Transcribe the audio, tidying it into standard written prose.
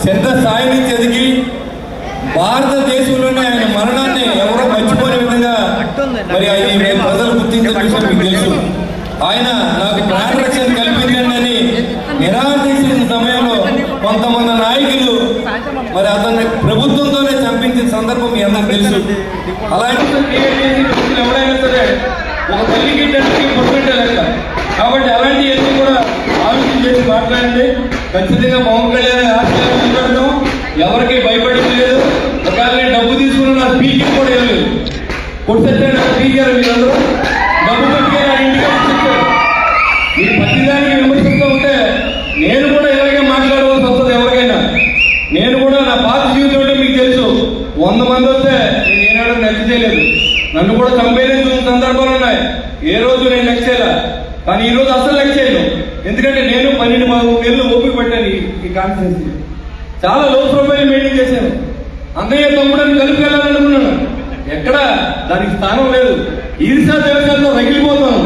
పెద్ద స్థాయి నుంచి ఎదిగి భారతదేశంలోనే ఆయన మరణాన్ని ఎవరో మర్చిపోయే విధంగా మరి ఆయన ప్రజలు గుర్తించిన విషయం మీకు తెలుసు. ఆయన నాకు ప్రాణరక్షణ కల్పించండి అని నిరాకరించిన సమయంలో కొంతమంది నాయకులు మరి అతన్ని ప్రభుత్వంతోనే చంపించిన సందర్భం మీ అందరికి తెలుసు. అలాంటి ఎవరైనా సరే ఒక తల్లికి తండ్రికి పుట్టినట్టే లెక్క. కాబట్టి అలాంటివన్నీ కూడా ఆలోచన చేసి మాట్లాడండి. ఖచ్చితంగా పవన్ కళ్యాణ్ ఆశయాలు మాట్లాడడం ఎవరికి భయపడింది లేదు. ఒకవేళ నేను డబ్బు తీసుకున్న నా పీకింగ్ కూడా ఏం లేదు. కొట్టే నాకు పీకారు మీరందరూ డబ్బు పట్టుకే నా ఇంటికి వచ్చారు. మీరు ప్రతిదానికి విమర్శిస్తూ ఉంటే నేను కూడా ఇలాగే మాట్లాడవలసి వస్తుంది. ఎవరికైనా నేను కూడా నా పాత జీవితంలో మీకు తెలుసు 100 మంది వస్తే నేను ఏనాడు లెక్క చేయలేదు. నన్ను కూడా చంపేయలేదు సందర్భాలు ఉన్నాయి. ఏ రోజు నేను లెక్క చేయలే. కానీ ఈ రోజు అసలు లెక్క చేయను. ఎందుకంటే నేను 12 నెలలు ఓపిక పట్టాను. ఈ కాన్ఫరెన్స్ చాలా లో ప్రొఫైల్ మెయింటైన్ చేశాను. అన్నయ్య తమ్ముడని కలిపి వెళ్ళాలనుకున్నాను. ఎక్కడ దానికి స్థానం లేదు. ఈర్షా దేవతలతో రగిలిపోతాను.